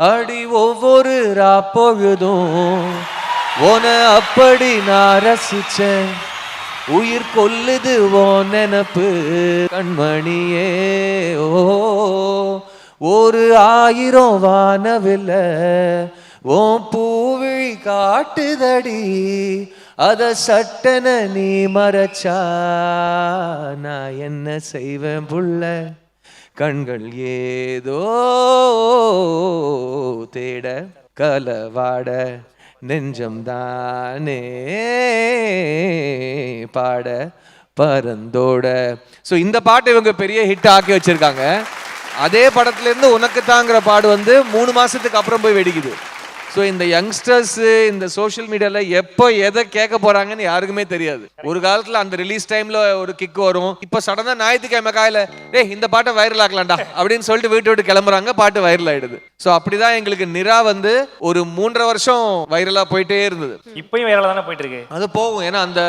அடி ஒவ்வொரு ராப்பொழுதும் உன அப்படி நான் ரசிச்சேன். உயிர் கொல்லுது ஓ நினப்பு கண்மணியே. ஓ ஒரு 1000 வானவில்ல ஓ பூவிழி காட்டுதடி, அத சட்டன நீ மறைச்சா நான் என்ன செய்வேன் புள்ள. கண்கள் ஏதோ தேட கலவாட நெஞ்சம் தானே பாட பரந்தோட. ஸோ இந்த பாட்டு இவங்க பெரிய ஹிட் ஆக்கி வச்சிருக்காங்க. அதே படத்துல இருந்து உனக்கு தாங்கிற பாடு வந்து 3 மாசத்துக்கு அப்புறம் போய் வெடிக்குது. ஸோ இந்த யங்ஸ்டர்ஸ் இந்த சோஷியல் மீடியால எப்போ எதை கேட்க போறாங்கன்னு யாருக்குமே தெரியாது. ஒரு காலத்துல அந்த ரிலீஸ் டைம்ல ஒரு கிக் வரும். இப்போ சடனா ஞாயிற்றுக்கிழமை காலையில இந்த பாட்டை வைரல் ஆக்கலாம்டா அப்படின்னு சொல்லிட்டு வீட்டு விட்டு கிளம்புறாங்க, பாட்டு வைரல் ஆயிடுது. ஸோ அப்படிதான் எங்களுக்கு நிரா வந்து ஒரு 3.5 வருஷம் வைரலா போயிட்டே இருந்தது. இப்பயும் வைரலா தானே போயிட்டு இருக்கு. அது போகும். ஏன்னா அந்த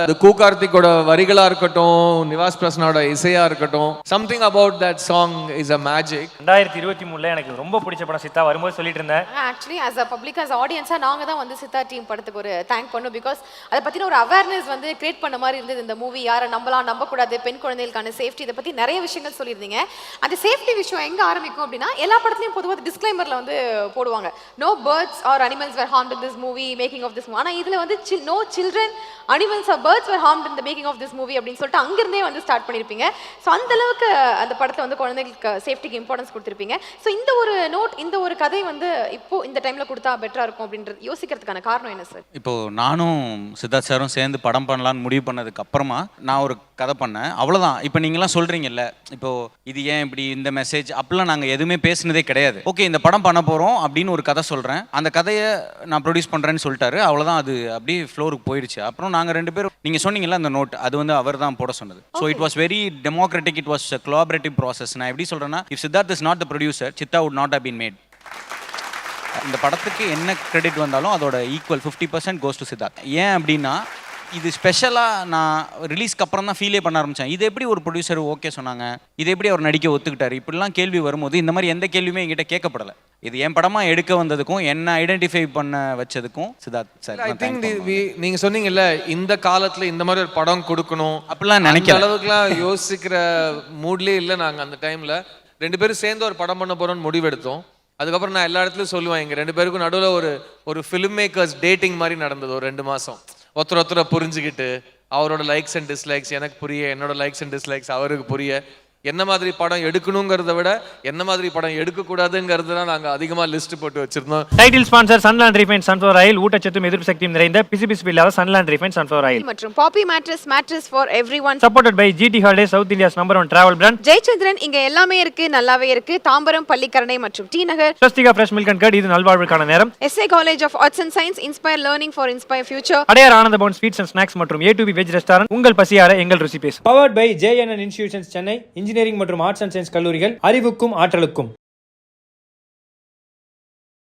கார்த்திகோட வரிகளா இருக்கட்டும், நிவாஸ் பிரசனோட இசையா இருக்கட்டும், something about that song is a magic. 2023 எனக்கு ரொம்ப பிடிச்ச படம் சித்தா. வரும்போது சொல்லிட்டு இருந்தேன், actually as a public as ஆடியன்ஸா நாங்க தான் வந்து சித்தா டீம் படத்துக்கு ஒரு தேங்க் பண்ணோம். பிகாஸ் அதை பத்தின ஒரு அவேர்னஸ் வந்து கிரியேட் பண்ண மாதிரி இருந்தது. இந்த மூவி யாரை நம்பலாம் நம்பக்கூடாது, பெண் குழந்தைகளுக்கான சேஃப்டி, இதை பத்தி நிறைய விஷயங்கள் சொல்லியிருந்தீங்க. அந்த சேஃப்டி விஷயம் எங்க ஆரம்பிக்கும் அப்படின்னா, எல்லா படத்துலயும் பொதுவாக டிஸ்க்ளைமர்ல வந்து போடுவாங்க, no birds or animals were harmed in this movie, making of this movie. ஆனா இதுல வந்து no children, animals or birds were harmed in the making of this movie அப்படின்னு சொல்லிட்டு அங்கிருந்தே வந்து ஸ்டார்ட் பண்ணிருப்பீங்க. ஸோ அந்த அளவுக்கு அந்த படத்தை வந்து குழந்தைகளுக்கு சேஃப்டிக்கு இம்பார்ட்டன்ஸ் கொடுத்துருப்பீங்க. ஸோ இந்த ஒரு நோட், இந்த ஒரு கதை வந்து இப்போ இந்த டைம்ல கொடுத்தா பெட்டரா இருக்கும் அப்படின்றது யோசிக்கிறதுக்கான காரணம் என்ன சார்? இப்போ நானும் சித்தார்த் சாரும் சேர்ந்து படம் பண்ணலான்னு முடிவு பண்ணதுக்கு அப்புறமா நான் ஒரு கதை பண்ணேன், அவ்வளோதான். இப்போ நீங்களாம் சொல்றீங்கல்ல, இப்போ இது ஏன் இப்படி இந்த மெசேஜ் அப்படிலாம் நாங்கள் எதுவுமே பேசினதே கிடையாது. ஓகே இந்த படம் பண்ண போகிறோம் அப்படின்னு ஒரு கதை சொல்கிறேன், அந்த கதையை நான் ப்ரொடியூஸ் பண்ணுறேன்னு சொல்லிட்டாரு, அவ்வளோதான். அது அப்படியே ஃப்ளோருக்கு போயிடுச்சு. அப்புறம் நாங்கள் 2 பேரும், நீங்கள் சொன்னீங்கல்ல அந்த நோட், அது வந்து அவர் தான் போட சொன்னது. So it was very democratic, it was collaborative process. நான் எப்படி சொல்கிறேன்னா, if Siddharth is not the producer, Chithha would not have been made. இந்த படத்துக்கு என்ன கிரெடிட் வந்தாலும் அதோட ஈக்குவல் 50% கோஸ் டு சித்தார்த். ஏன் அப்படின்னா, இது ஸ்பெஷலாக நான் ரிலீஸ்க்கு அப்புறம் தான் ஃபீலே பண்ண ஆரம்பித்தேன். இது எப்படி ஒரு ப்ரொடியூசர் ஓகே சொன்னாங்க, இது எப்படி அவர் நடிக்க ஒத்துக்கிட்டாரு, இப்படிலாம் கேள்வி வரும்போது இந்த மாதிரி எந்த கேள்வியுமே என்கிட்ட கேட்கப்படலை. இது என் படமாக எடுக்க வந்ததுக்கும் என்ன ஐடென்டிஃபை பண்ண வச்சதுக்கும் சித்தார்த் சார். ஐ திங்க் நீங்க சொன்னீங்கல்ல, இந்த காலத்துல இந்த மாதிரி ஒரு படம் கொடுக்கணும் அப்படிலாம் நினைக்கிற அளவுக்குலாம் யோசிக்கிற மூட்லேயே இல்லை. நாங்கள் அந்த டைம்ல 2 பேரும் சேர்ந்து ஒரு படம் பண்ண போறோம்னு முடிவெடுத்தோம். அதுக்கப்புறம் நான் எல்லா இடத்துலையும் சொல்லுவேன், எங்கள் 2 பேருக்கும் நடுவில் ஒரு ஃபிலிம் மேக்கர்ஸ் டேட்டிங் மாதிரி நடந்தது. ஒரு 2 மாதம் ஒருத்தரை புரிஞ்சுக்கிட்டு, அவரோட லைக்ஸ் அண்ட் டிஸ்லைக்ஸ் எனக்கு புரிய, என்னோட லைக்ஸ் அண்ட் டிஸ்லைக்ஸ் அவருக்கு புரிய, என்ன மாதிரி படம் எடுக்கணுங்கிறத விட என்ன மாதிரி படம் எடுக்கக்கூடாதுங்கிறது தான் நாங்கள் அதிகமாக லிஸ்ட் போட்டு வச்சிருந்தோம். Title sponsor Sunland refined sunflower oil, ஊட்டச்சத்தும் எதிர்ப்பு சக்தியும் நிறைந்த பிசிபிசி இல்லாத சன்லாண்ட் ரீஃபைண்ட் சன்ஃப்ளவர் ஆயில் மற்றும் poppy mattress for everyone, supported by GD holidays, South India's number 1 travel brand. Jayachandran, இங்க எல்லாமே இருக்கு, நல்லாவே இருக்கு. தாம்பரம், பள்ளிக்கரணை மற்றும் T Nagar. Swastika fresh milk and curd, இது நல்வாழ்வுக்கான நேரம். SA college of arts and science, inspire learning for inspire future. Adyar Ananda Bhavan sweets and snacks மற்றும் A2B வெஜ் ரெஸ்டாரண்ட், உங்கள் பசியார எங்கள் ருசி பேசும். Powered by JNN institutions Chennai, engineering மற்றும் ஆர்ட்ஸ் அண்ட் சயின்ஸ் கல்லூரிகள், அறிவுக்கும் ஆற்றலுக்கும்.